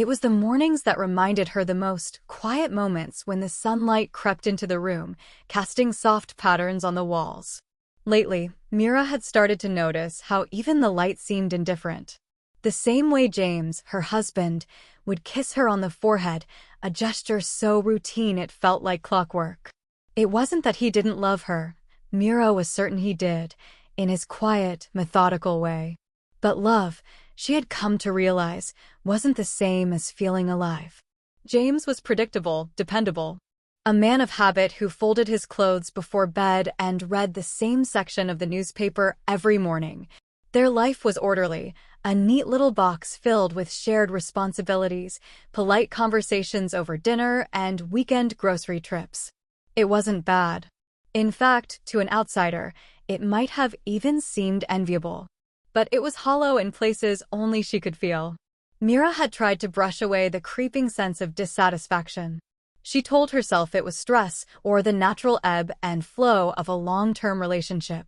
It was the mornings that reminded her the most quiet moments when the sunlight crept into the room, casting soft patterns on the walls. Lately, Mira had started to notice how even the light seemed indifferent. The same way James, her husband, would kiss her on the forehead, a gesture so routine it felt like clockwork. It wasn't that he didn't love her. Mira was certain he did, in his quiet, methodical way. But love, she had come to realize, wasn't the same as feeling alive. James was predictable, dependable. A man of habit who folded his clothes before bed and read the same section of the newspaper every morning. Their life was orderly, a neat little box filled with shared responsibilities, polite conversations over dinner, and weekend grocery trips. It wasn't bad. In fact, to an outsider, it might have even seemed enviable. But it was hollow in places only she could feel. Mira had tried to brush away the creeping sense of dissatisfaction. She told herself it was stress or the natural ebb and flow of a long-term relationship.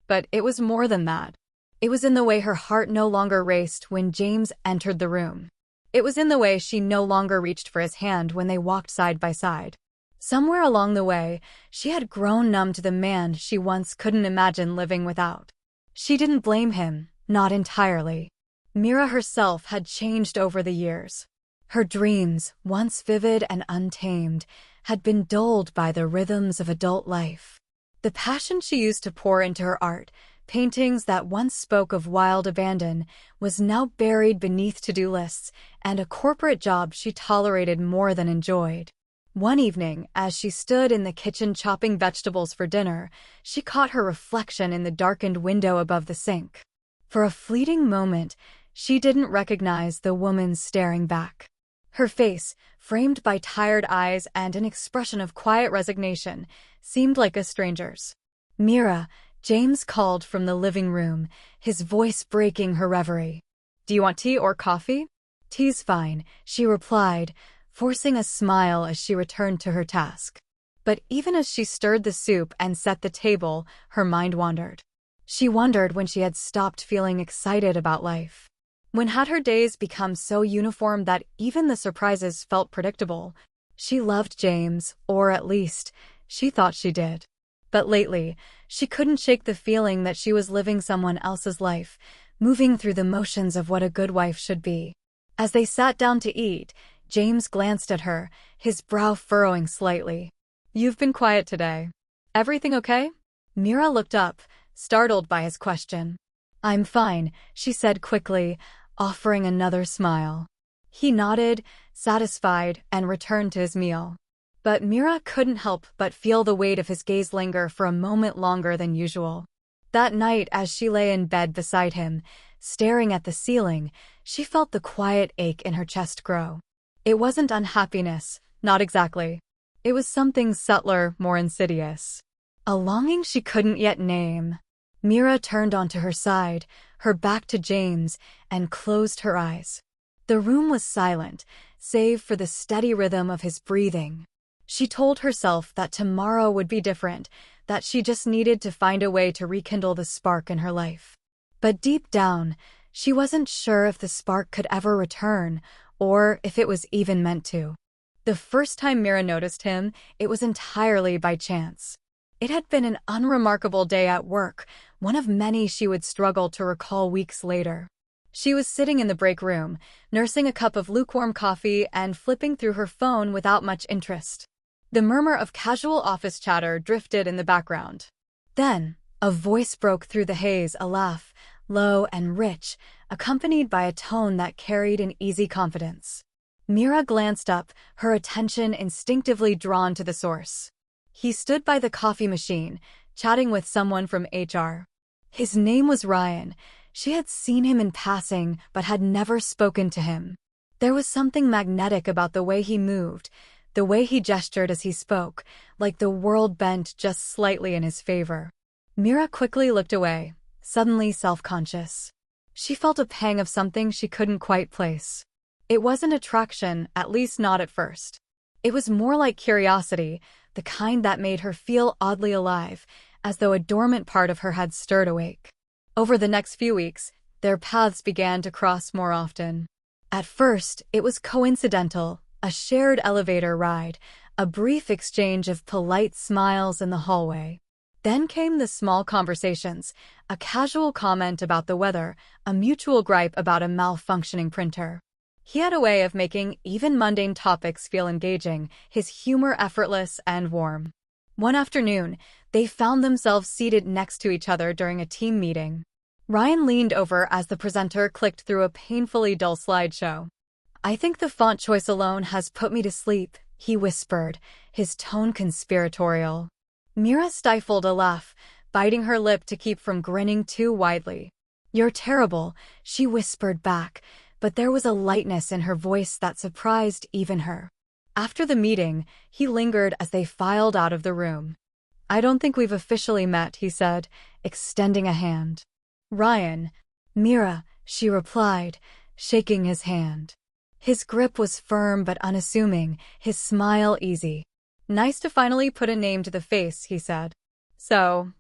But it was more than that. It was in the way her heart no longer raced when James entered the room. It was in the way she no longer reached for his hand when they walked side by side. Somewhere along the way, she had grown numb to the man she once couldn't imagine living without. She didn't blame him, not entirely. Mira herself had changed over the years. Her dreams, once vivid and untamed, had been dulled by the rhythms of adult life. The passion she used to pour into her art, paintings that once spoke of wild abandon, was now buried beneath to-do lists and a corporate job she tolerated more than enjoyed. One evening, as she stood in the kitchen chopping vegetables for dinner, she caught her reflection in the darkened window above the sink. For a fleeting moment, she didn't recognize the woman staring back. Her face, framed by tired eyes and an expression of quiet resignation, seemed like a stranger's. "Mira," James called from the living room, his voice breaking her reverie. "Do you want tea or coffee?" "Tea's fine," she replied, forcing a smile as she returned to her task. But even as she stirred the soup and set the table, her mind wandered. She wondered when she had stopped feeling excited about life. When had her days become so uniform that even the surprises felt predictable? She loved James, or at least, she thought she did. But lately, she couldn't shake the feeling that she was living someone else's life, moving through the motions of what a good wife should be. As they sat down to eat, James glanced at her, his brow furrowing slightly. "You've been quiet today. Everything okay?" Mira looked up, startled by his question. "I'm fine," she said quickly, offering another smile. He nodded, satisfied, and returned to his meal. But Mira couldn't help but feel the weight of his gaze linger for a moment longer than usual. That night, as she lay in bed beside him, staring at the ceiling, she felt the quiet ache in her chest grow. It wasn't unhappiness, not exactly. It was something subtler, more insidious. A longing she couldn't yet name. Mira turned onto her side, her back to James, and closed her eyes. The room was silent, save for the steady rhythm of his breathing. She told herself that tomorrow would be different, that she just needed to find a way to rekindle the spark in her life. But deep down, she wasn't sure if the spark could ever return, or if it was even meant to. The first time Mira noticed him, it was entirely by chance. It had been an unremarkable day at work, one of many she would struggle to recall weeks later. She was sitting in the break room, nursing a cup of lukewarm coffee and flipping through her phone without much interest. The murmur of casual office chatter drifted in the background. Then, a voice broke through the haze, a laugh, low and rich, accompanied by a tone that carried an easy confidence. Mira glanced up, her attention instinctively drawn to the source. He stood by the coffee machine, chatting with someone from HR. His name was Ryan. She had seen him in passing, but had never spoken to him. There was something magnetic about the way he moved, the way he gestured as he spoke, like the world bent just slightly in his favor. Mira quickly looked away, suddenly self-conscious. She felt a pang of something she couldn't quite place. It wasn't attraction, at least not at first. It was more like curiosity, the kind that made her feel oddly alive, as though a dormant part of her had stirred awake. Over the next few weeks, their paths began to cross more often. At first, it was coincidental, a shared elevator ride, a brief exchange of polite smiles in the hallway. Then came the small conversations, a casual comment about the weather, a mutual gripe about a malfunctioning printer. He had a way of making even mundane topics feel engaging, his humor effortless and warm. One afternoon, they found themselves seated next to each other during a team meeting. Ryan leaned over as the presenter clicked through a painfully dull slideshow. "I think the font choice alone has put me to sleep," he whispered, his tone conspiratorial. Mira stifled a laugh, biting her lip to keep from grinning too widely. "You're terrible," she whispered back, but there was a lightness in her voice that surprised even her. After the meeting, he lingered as they filed out of the room. "I don't think we've officially met," he said, extending a hand. "Ryan." "Mira," she replied, shaking his hand. His grip was firm but unassuming, his smile easy. "Nice to finally put a name to the face," he said. "So,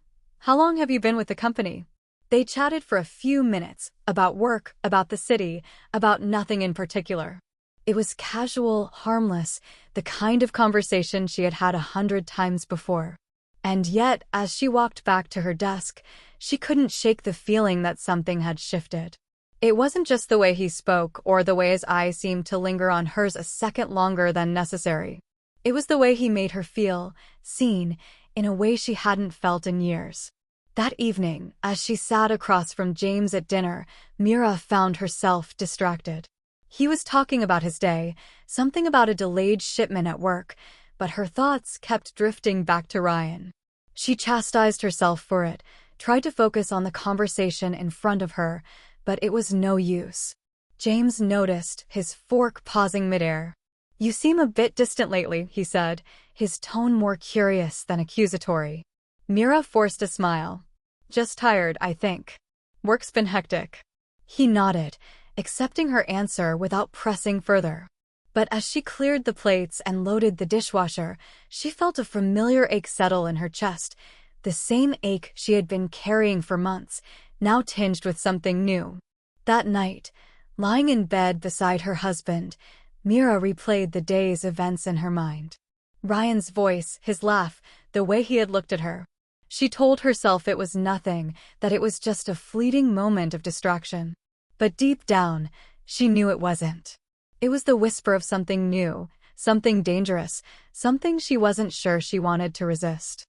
how long have you been with the company?" They chatted for a few minutes, about work, about the city, about nothing in particular. It was casual, harmless, the kind of conversation she had had 100 times before. And yet, as she walked back to her desk, she couldn't shake the feeling that something had shifted. It wasn't just the way he spoke or the way his eyes seemed to linger on hers a second longer than necessary. It was the way he made her feel, seen, in a way she hadn't felt in years. That evening, as she sat across from James at dinner, Mira found herself distracted. He was talking about his day, something about a delayed shipment at work, but her thoughts kept drifting back to Ryan. She chastised herself for it, tried to focus on the conversation in front of her, but it was no use. James noticed, his fork pausing midair. "You seem a bit distant lately," he said, his tone more curious than accusatory. Mira forced a smile. "Just tired, I think. Work's been hectic." He nodded, accepting her answer without pressing further. But as she cleared the plates and loaded the dishwasher, she felt a familiar ache settle in her chest, the same ache she had been carrying for months, now tinged with something new. That night, lying in bed beside her husband, Mira replayed the day's events in her mind. Ryan's voice, his laugh, the way he had looked at her. She told herself it was nothing, that it was just a fleeting moment of distraction. But deep down, she knew it wasn't. It was the whisper of something new, something dangerous, something she wasn't sure she wanted to resist.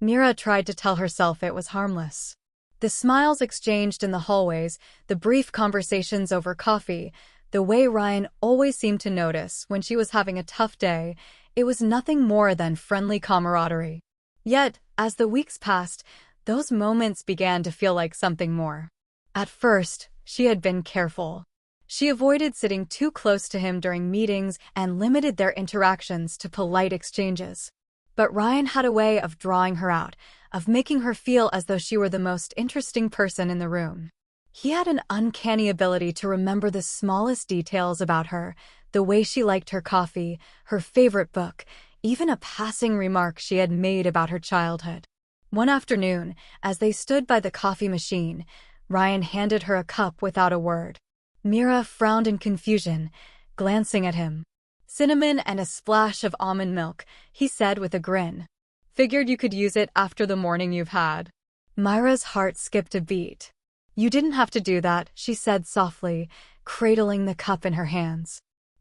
Mira tried to tell herself it was harmless. The smiles exchanged in the hallways, the brief conversations over coffee, the way Ryan always seemed to notice when she was having a tough day, it was nothing more than friendly camaraderie. Yet, as the weeks passed, those moments began to feel like something more. At first, she had been careful. She avoided sitting too close to him during meetings and limited their interactions to polite exchanges. But Ryan had a way of drawing her out, of making her feel as though she were the most interesting person in the room. He had an uncanny ability to remember the smallest details about her, the way she liked her coffee, her favorite book, even a passing remark she had made about her childhood. One afternoon, as they stood by the coffee machine, Ryan handed her a cup without a word. Mira frowned in confusion, glancing at him. "Cinnamon and a splash of almond milk," he said with a grin. "Figured you could use it after the morning you've had." Myra's heart skipped a beat. "You didn't have to do that," she said softly, cradling the cup in her hands.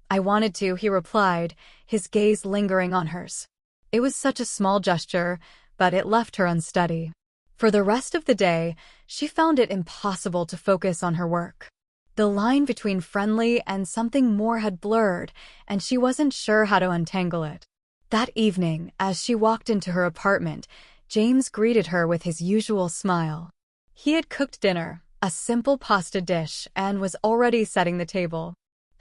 "I wanted to," he replied, his gaze lingering on hers. It was such a small gesture, but it left her unsteady. For the rest of the day, she found it impossible to focus on her work. The line between friendly and something more had blurred, and she wasn't sure how to untangle it. That evening, as she walked into her apartment, James greeted her with his usual smile. He had cooked dinner, a simple pasta dish, and was already setting the table.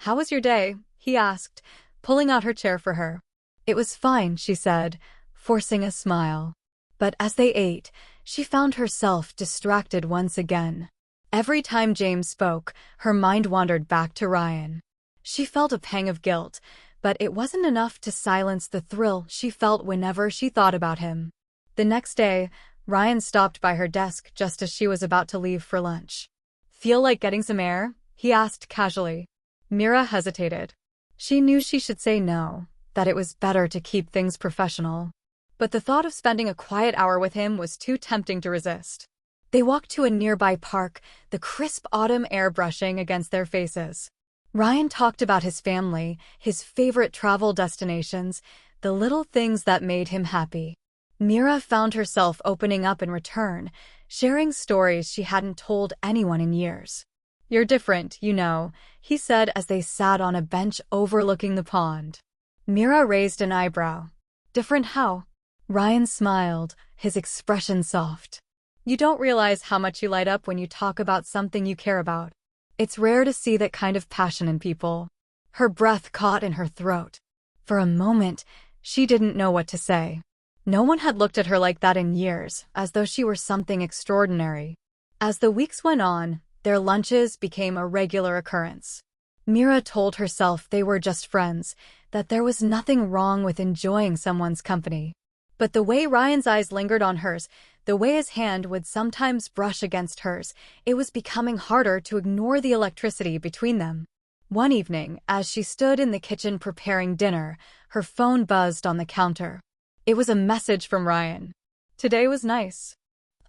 "How was your day?" he asked, pulling out her chair for her. "It was fine," she said, forcing a smile. But as they ate, she found herself distracted once again. Every time James spoke, her mind wandered back to Ryan. She felt a pang of guilt, but it wasn't enough to silence the thrill she felt whenever she thought about him. The next day, Ryan stopped by her desk just as she was about to leave for lunch. "Feel like getting some air?" he asked casually. Mira hesitated. She knew she should say no, that it was better to keep things professional. But the thought of spending a quiet hour with him was too tempting to resist. They walked to a nearby park, the crisp autumn air brushing against their faces. Ryan talked about his family, his favorite travel destinations, the little things that made him happy. Mira found herself opening up in return, sharing stories she hadn't told anyone in years. "You're different, you know," he said as they sat on a bench overlooking the pond. Mira raised an eyebrow. "Different how?" Ryan smiled, his expression soft. "You don't realize how much you light up when you talk about something you care about. It's rare to see that kind of passion in people." Her breath caught in her throat. For a moment, she didn't know what to say. No one had looked at her like that in years, as though she were something extraordinary. As the weeks went on, their lunches became a regular occurrence. Mira told herself they were just friends, that there was nothing wrong with enjoying someone's company. But the way Ryan's eyes lingered on hers, the way his hand would sometimes brush against hers, it was becoming harder to ignore the electricity between them. One evening, as she stood in the kitchen preparing dinner, her phone buzzed on the counter. It was a message from Ryan. "Today was nice.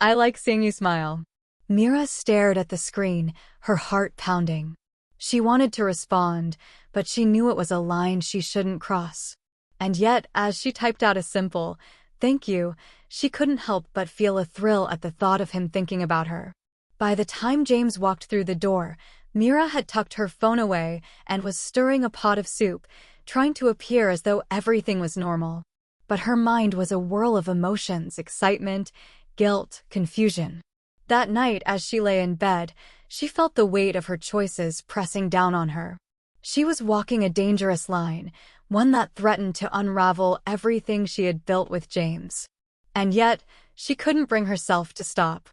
I like seeing you smile." Mira stared at the screen, her heart pounding. She wanted to respond, but she knew it was a line she shouldn't cross. And yet, as she typed out a simple, "Thank you," she couldn't help but feel a thrill at the thought of him thinking about her. By the time James walked through the door, Mira had tucked her phone away and was stirring a pot of soup, trying to appear as though everything was normal. But her mind was a whirl of emotions, excitement, guilt, confusion. That night, as she lay in bed, she felt the weight of her choices pressing down on her. She was walking a dangerous line, one that threatened to unravel everything she had built with James. And yet, she couldn't bring herself to stop.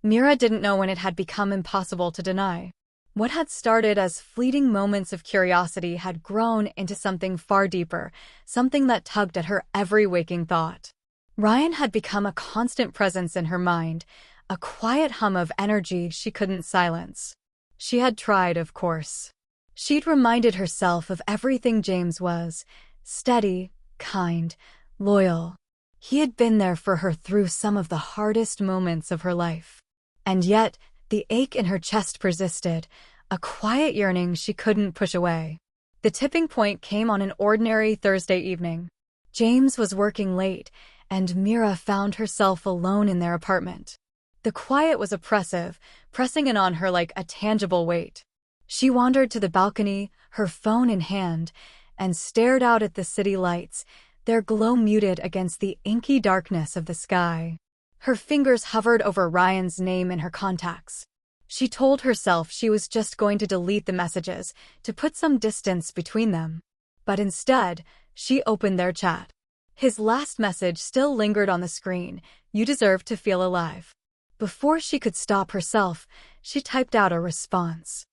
Mira didn't know when it had become impossible to deny. What had started as fleeting moments of curiosity had grown into something far deeper, something that tugged at her every waking thought. Ryan had become a constant presence in her mind, a quiet hum of energy she couldn't silence. She had tried, of course. She'd reminded herself of everything James was: steady, kind, loyal. He had been there for her through some of the hardest moments of her life. And yet, the ache in her chest persisted, a quiet yearning she couldn't push away. The tipping point came on an ordinary Thursday evening. James was working late, and Mira found herself alone in their apartment. The quiet was oppressive, pressing in on her like a tangible weight. She wandered to the balcony, her phone in hand, and stared out at the city lights, their glow muted against the inky darkness of the sky. Her fingers hovered over Ryan's name in her contacts. She told herself she was just going to delete the messages, to put some distance between them. But instead, she opened their chat. His last message still lingered on the screen: "You deserve to feel alive." Before she could stop herself, she typed out a response.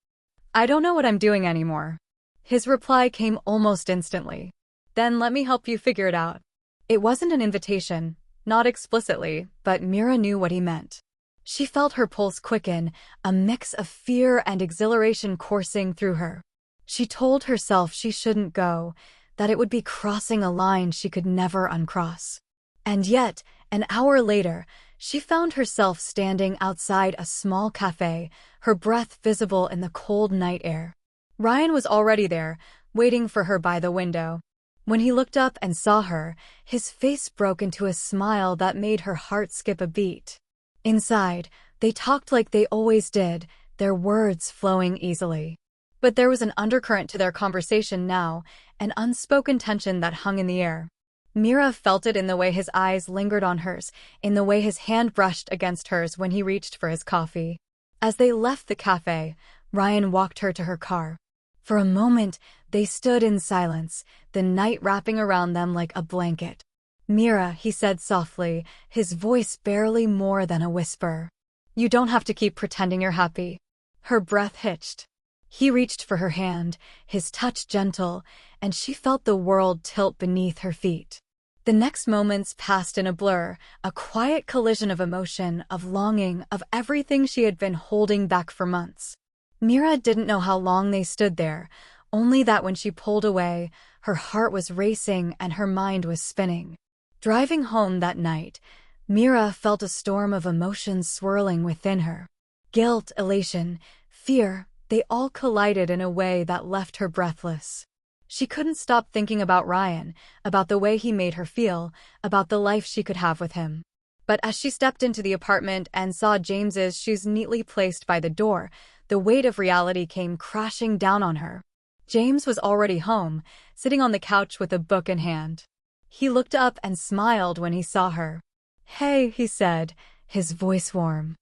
"I don't know what I'm doing anymore." His reply came almost instantly. "Then let me help you figure it out." It wasn't an invitation, not explicitly, but Mira knew what he meant. She felt her pulse quicken, a mix of fear and exhilaration coursing through her. She told herself she shouldn't go, that it would be crossing a line she could never uncross. And yet, an hour later, she found herself standing outside a small cafe, her breath visible in the cold night air. Ryan was already there, waiting for her by the window. When he looked up and saw her, his face broke into a smile that made her heart skip a beat. Inside, they talked like they always did, their words flowing easily. But there was an undercurrent to their conversation now, an unspoken tension that hung in the air. Mira felt it in the way his eyes lingered on hers, in the way his hand brushed against hers when he reached for his coffee. As they left the cafe, Ryan walked her to her car. For a moment, they stood in silence, the night wrapping around them like a blanket. "Mira," he said softly, his voice barely more than a whisper. "You don't have to keep pretending you're happy." Her breath hitched. He reached for her hand, his touch gentle, and she felt the world tilt beneath her feet. The next moments passed in a blur, a quiet collision of emotion, of longing, of everything she had been holding back for months. Mira didn't know how long they stood there, only that when she pulled away, her heart was racing and her mind was spinning. Driving home that night, Mira felt a storm of emotions swirling within her. Guilt, elation, fear, they all collided in a way that left her breathless. She couldn't stop thinking about Ryan, about the way he made her feel, about the life she could have with him. But as she stepped into the apartment and saw James's shoes neatly placed by the door, the weight of reality came crashing down on her. James was already home, sitting on the couch with a book in hand. He looked up and smiled when he saw her. "Hey," he said, his voice warm.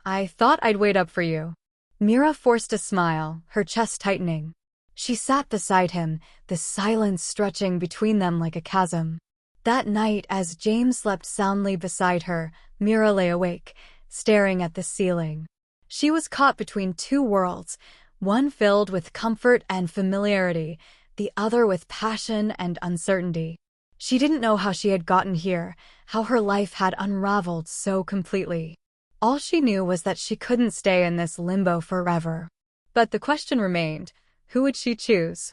"I thought I'd wait up for you." Mira forced a smile, her chest tightening. She sat beside him, the silence stretching between them like a chasm. That night, as James slept soundly beside her, Mira lay awake, staring at the ceiling. She was caught between two worlds, one filled with comfort and familiarity, the other with passion and uncertainty. She didn't know how she had gotten here, how her life had unraveled so completely. All she knew was that she couldn't stay in this limbo forever. But the question remained, who would she choose?